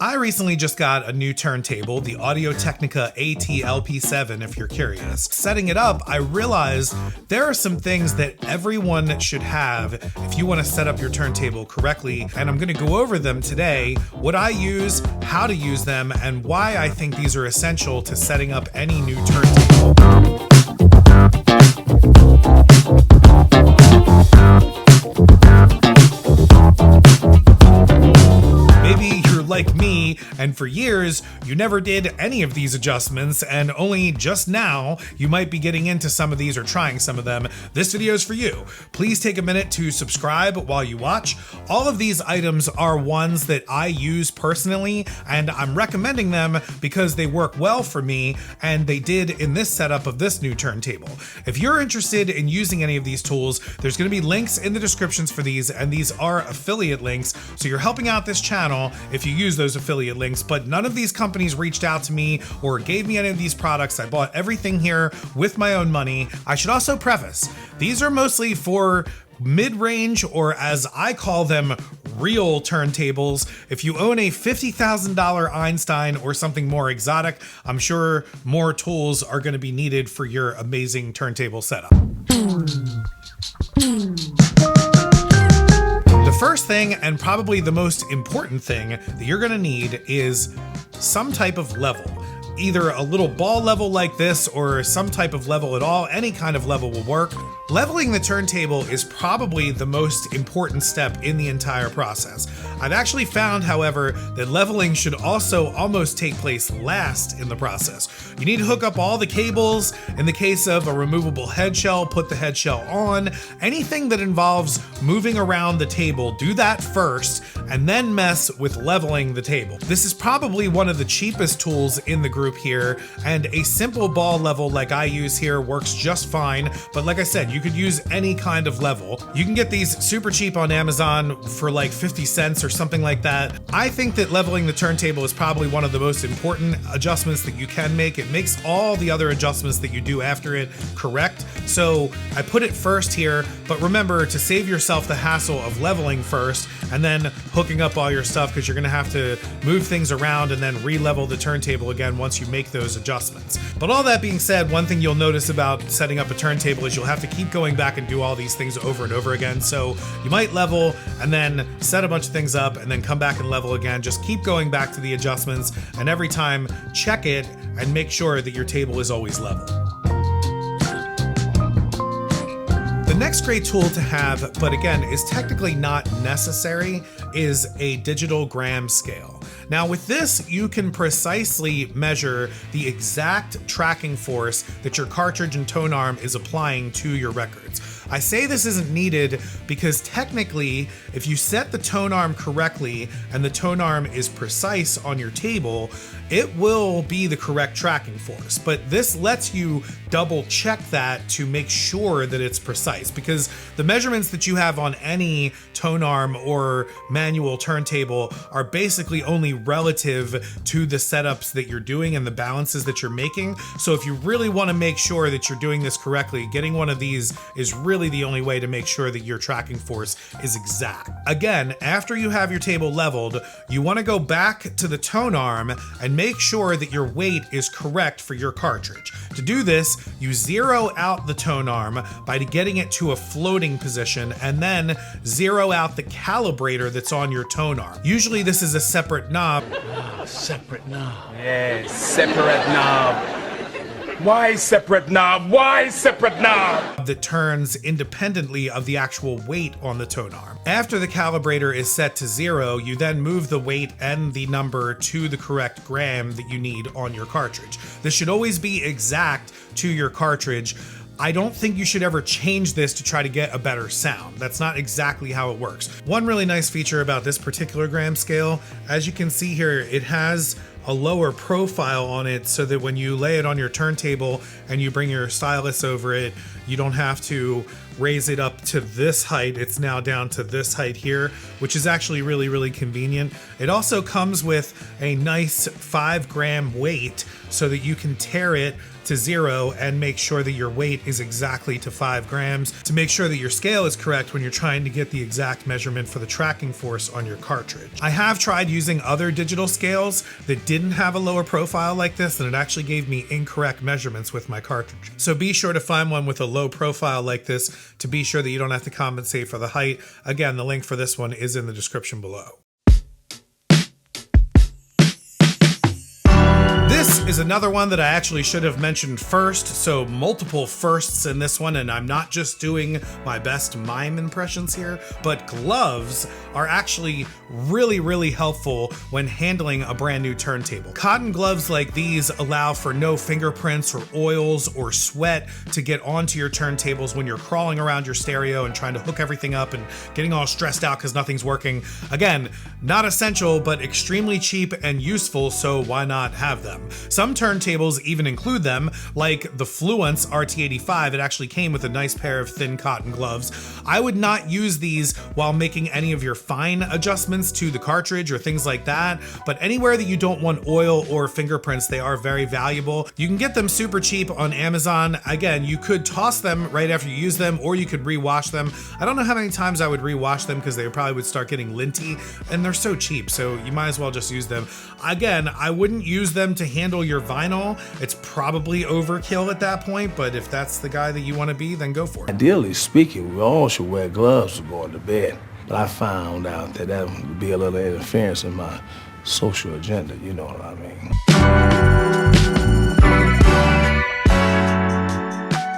I recently just got a new turntable, the Technica AT-LP7 if you're curious. Setting it up, I realized there are some things that everyone should have if you want to set up your turntable correctly, and I'm going to go over them today, what I use, how to use them, and why I think these are essential to setting up any new turntable. Like me, and for years you never did any of these adjustments, and only just now you might be getting into some of these or trying some of them. This video is for you. Please take a minute to subscribe while you watch. All of these items are ones that I use personally, and I'm recommending them because they work well for me, and they did in this setup of this new turntable. If you're interested in using any of these tools, there's going to be links in the descriptions for these, and these are affiliate links, so you're helping out this channel if you use those affiliate links. But none of these companies reached out to me or gave me any of these products. I bought everything here with my own money. I should also preface, these are mostly for mid-range, or as I call them, real turntables. If you own a $50,000 Einstein or something more exotic, I'm sure more tools are going to be needed for your amazing turntable setup. The first thing, and probably the most important thing that you're gonna need, is some type of level. Either a little ball level like this or some type of level at all. Any kind of level will work. Leveling the turntable is probably the most important step in the entire process. I've actually found, however, that leveling should also almost take place last in the process. You need to hook up all the cables. In the case of a removable head shell, put the head shell on. Anything that involves moving around the table, do that first, and then mess with leveling the table. This is probably one of the cheapest tools in the group here, and a simple ball level like I use here works just fine. But like I said, you could use any kind of level. You can get these super cheap on Amazon for like 50 cents or something like that. I think that leveling the turntable is probably one of the most important adjustments that you can make. It makes all the other adjustments that you do after it correct. So I put it first here, but remember to save yourself the hassle of leveling first and then hooking up all your stuff, because you're gonna have to move things around and then re-level the turntable again once you make those adjustments. But all that being said, one thing you'll notice about setting up a turntable is you'll have to keep going back and do all these things over and over again. So you might level and then set a bunch of things up and then come back and level again. Just keep going back to the adjustments, and every time check it and make sure that your table is always level. The next great tool to have, but again is technically not necessary, is a digital gram scale. Now with this, you can precisely measure the exact tracking force that your cartridge and tone arm is applying to your records. I say this isn't needed because technically, if you set the tone arm correctly and the tone arm is precise on your table, it will be the correct tracking force. But this lets you double check that to make sure that it's precise, because the measurements that you have on any tone arm or manual turntable are basically only relative to the setups that you're doing and the balances that you're making. So if you really want to make sure that you're doing this correctly, getting one of these is really the only way to make sure that your tracking force is exact. Again, after you have your table leveled, you want to go back to the tone arm and make sure that your weight is correct for your cartridge. To do this, you zero out the tone arm by getting it to a floating position, and then zero out the calibrator that's on your tone arm. Usually this is a separate knob. Oh, separate knob. Yes, separate knob. Why separate knob? Why separate knob? That turns independently of the actual weight on the tone arm. After the calibrator is set to 0, you then move the weight and the number to the correct gram that you need on your cartridge. This should always be exact to your cartridge. I don't think you should ever change this to try to get a better sound. That's not exactly how it works. One really nice feature about this particular gram scale, as you can see here, it has a lower profile on it so that when you lay it on your turntable and you bring your stylus over it, you don't have to raise it up to this height. It's now down to this height here, which is actually really, really convenient. It also comes with a nice 5 gram weight so that you can tare it to 0 and make sure that your weight is exactly to 5 grams to make sure that your scale is correct when you're trying to get the exact measurement for the tracking force on your cartridge. I have tried using other digital scales that didn't have a lower profile like this, and it actually gave me incorrect measurements with my cartridge. So be sure to find one with a low profile like this to be sure that you don't have to compensate for the height. Again, the link for this one is in the description below. This is another one that I actually should have mentioned first, so multiple firsts in this one, and I'm not just doing my best mime impressions here, but gloves are actually really helpful when handling a brand new turntable. Cotton gloves like these allow for no fingerprints or oils or sweat to get onto your turntables when you're crawling around your stereo and trying to hook everything up and getting all stressed out because nothing's working. Again, not essential, but extremely cheap and useful, so why not have them? Some turntables even include them, like the Fluence RT85. It actually came with a nice pair of thin cotton gloves. I would not use these while making any of your fine adjustments to the cartridge or things like that, but anywhere that you don't want oil or fingerprints, they are very valuable. You can get them super cheap on Amazon. Again, you could toss them right after you use them, or you could rewash them. I don't know how many times I would rewash them because they probably would start getting linty, and they're so cheap, so you might as well just use them. Again, I wouldn't use them to handle your vinyl. It's probably overkill at that point, but if that's the guy that you want to be, then go for it. Ideally speaking, we all should wear gloves to go to bed, but I found out that that would be a little interference in my social agenda, you know what I mean?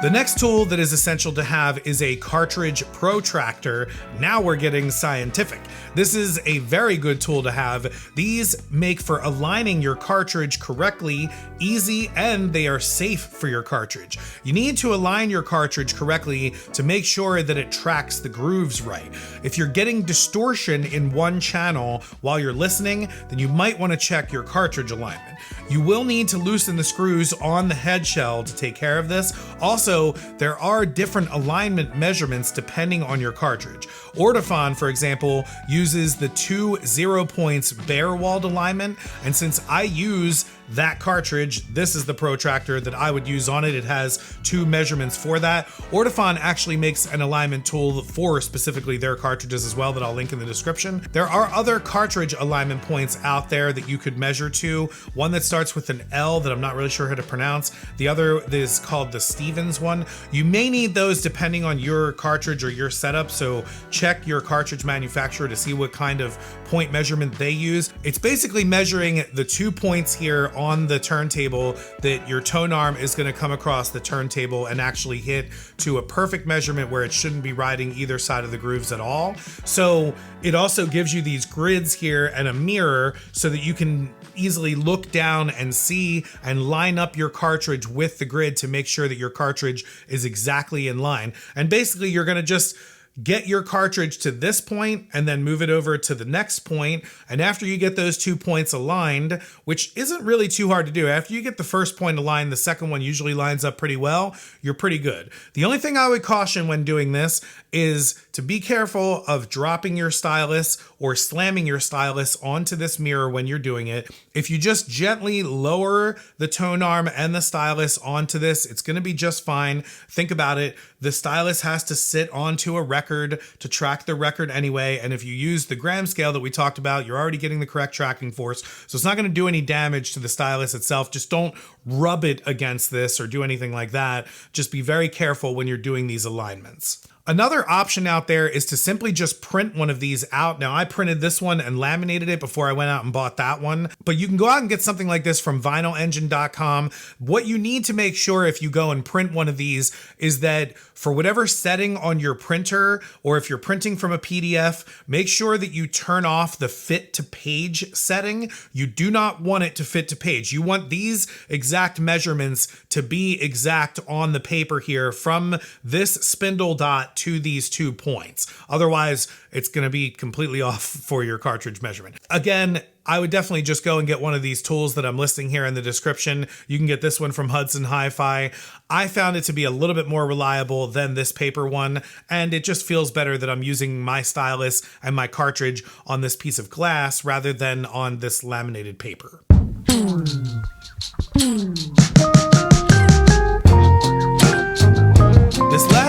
The next tool that is essential to have is a cartridge protractor. Now we're getting scientific. This is a very good tool to have. These make for aligning your cartridge correctly, easy, and they are safe for your cartridge. You need to align your cartridge correctly to make sure that it tracks the grooves right. If you're getting distortion in one channel while you're listening, then you might want to check your cartridge alignment. You will need to loosen the screws on the head shell to take care of this. Also, there are different alignment measurements depending on your cartridge. Ortofon, for example, uses the 2 0 points bare walled alignment, and since I use that cartridge, this is the protractor that I would use on it. It has 2 measurements for that. Ortofon actually makes an alignment tool for specifically their cartridges as well that I'll link in the description. There are other cartridge alignment points out there that you could measure to. One that starts with an L that I'm not really sure how to pronounce. The other is called the Stevens one. You may need those depending on your cartridge or your setup, so check your cartridge manufacturer to see what kind of point measurement they use. It's basically measuring the 2 points here on the turntable that your tone arm is going to come across the turntable and actually hit to a perfect measurement where it shouldn't be riding either side of the grooves at all. So it also gives you these grids here and a mirror so that you can easily look down and see and line up your cartridge with the grid to make sure that your cartridge is exactly in line. And basically you're going to just get your cartridge to this point and then move it over to the next point. And after you get those 2 points aligned, which isn't really too hard to do, after you get the first point aligned, the second one usually lines up pretty well. You're pretty good. The only thing I would caution when doing this is to be careful of dropping your stylus or slamming your stylus onto this mirror when you're doing it. If you just gently lower the tone arm and the stylus onto this, it's going to be just fine. Think about it. The stylus has to sit onto a record to track the record anyway. And if you use the gram scale that we talked about, you're already getting the correct tracking force. So it's not going to do any damage to the stylus itself. Just don't rub it against this or do anything like that. Just be very careful when you're doing these alignments. Another option out there is to simply just print one of these out. Now, I printed this one and laminated it before I went out and bought that one, but you can go out and get something like this from vinylengine.com. What you need to make sure if you go and print one of these is that for whatever setting on your printer, or if you're printing from a PDF, make sure that you turn off the fit to page setting. You do not want it to fit to page. You want these exact measurements to be exact on the paper here from this spindle dot to these 2 points. Otherwise, it's going to be completely off for your cartridge measurement. Again, I would definitely just go and get one of these tools that I'm listing here in the description. You can get this one from Hudson Hi-Fi. I found it to be a little bit more reliable than this paper one, and it just feels better that I'm using my stylus and my cartridge on this piece of glass rather than on this laminated paper.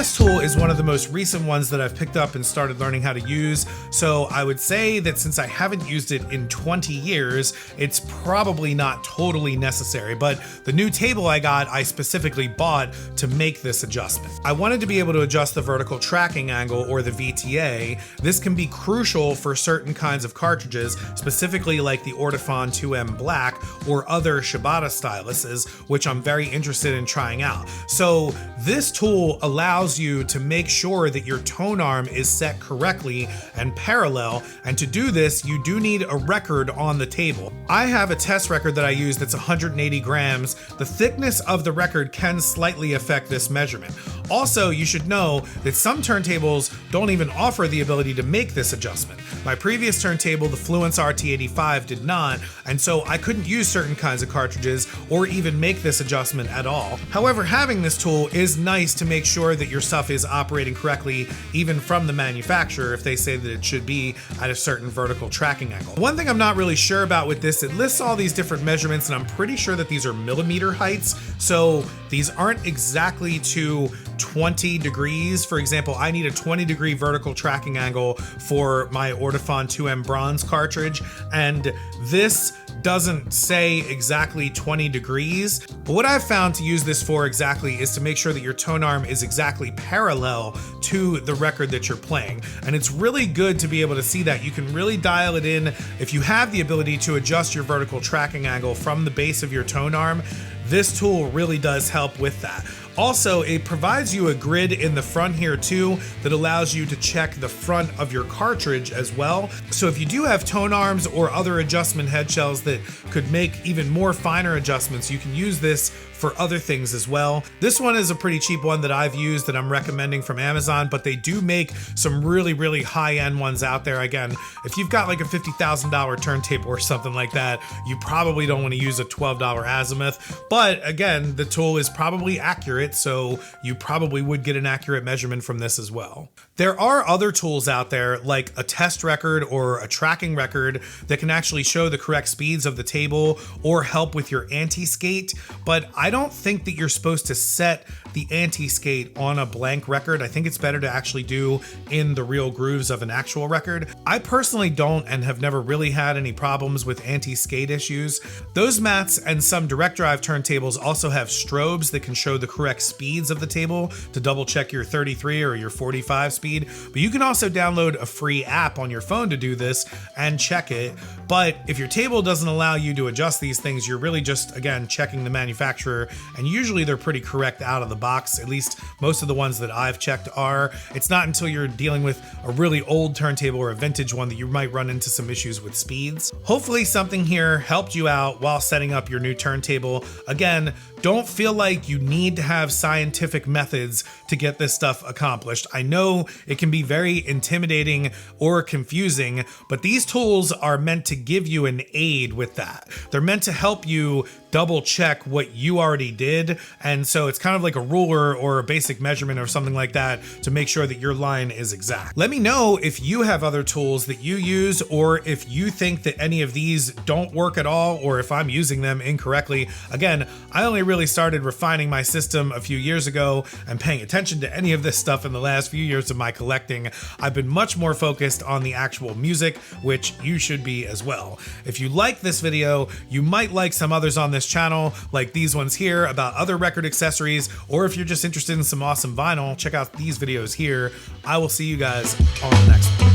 last tool is one of the most recent ones that I've picked up and started learning how to use, so I would say that since I haven't used it in 20 years, it's probably not totally necessary, but the new table I got, I specifically bought to make this adjustment. I wanted to be able to adjust the vertical tracking angle, or the VTA. This can be crucial for certain kinds of cartridges, specifically like the Ortofon 2M Black or other Shibata styluses, which I'm very interested in trying out. So this tool allows you to make sure that your tone arm is set correctly and parallel, and to do this, you do need a record on the table. I have a test record that I use that's 180 grams. The thickness of the record can slightly affect this measurement. Also, you should know that some turntables don't even offer the ability to make this adjustment. My previous turntable, the Fluence RT85, did not, and so I couldn't use certain kinds of cartridges or even make this adjustment at all. However, having this tool is nice to make sure that your stuff is operating correctly, even from the manufacturer, if they say that it should be at a certain vertical tracking angle. One thing I'm not really sure about with this, it lists all these different measurements, and I'm pretty sure that these are millimeter heights, so these aren't exactly to 20 degrees. For example, I need a 20-degree vertical tracking angle for my Ortofon 2M bronze cartridge, and this doesn't say exactly 20 degrees. But what I've found to use this for exactly is to make sure that your tone arm is exactly parallel to the record that you're playing. And it's really good to be able to see that. You can really dial it in if you have the ability to adjust your vertical tracking angle from the base of your tone arm. This tool really does help with that. Also, it provides you a grid in the front here too that allows you to check the front of your cartridge as well. So if you do have tone arms or other adjustment head shells that could make even more finer adjustments, you can use this for other things as well. This one is a pretty cheap one that I've used that I'm recommending from Amazon, but they do make some really high-end ones out there. Again, if you've got like a $50,000 turntable or something like that, you probably don't want to use a $12 azimuth. But again, the tool is probably accurate, so you probably would get an accurate measurement from this as well. There are other tools out there like a test record or a tracking record that can actually show the correct speeds of the table or help with your anti-skate, but I don't think that you're supposed to set the anti-skate on a blank record. I think it's better to actually do in the real grooves of an actual record. I personally don't and have never really had any problems with anti-skate issues. Those mats and some direct drive turntables also have strobes that can show the correct speeds of the table to double check your 33 or your 45 speed, but you can also download a free app on your phone to do this and check it. But if your table doesn't allow you to adjust these things, you're really just, again, checking the manufacturer, and usually they're pretty correct out of the box. At least most of the ones that I've checked are. It's not until you're dealing with a really old turntable or a vintage one that you might run into some issues with speeds. Hopefully something here helped you out while setting up your new turntable. Again, don't feel like you need to have scientific methods to get this stuff accomplished. I know it can be very intimidating or confusing, but these tools are meant to give you an aid with that. They're meant to help you double check what you already did, and so it's kind of like a ruler or a basic measurement or something like that to make sure that your line is exact. Let me know if you have other tools that you use, or if you think that any of these don't work at all, or if I'm using them incorrectly. Again, I only really started refining my system a few years ago and paying attention to any of this stuff in the last few years of my collecting. I've been much more focused on the actual music, which you should be as well. If you like this video, you might like some others on this channel, like these ones here about other record accessories, or if you're just interested in some awesome vinyl, check out these videos here. I will see you guys on the next one.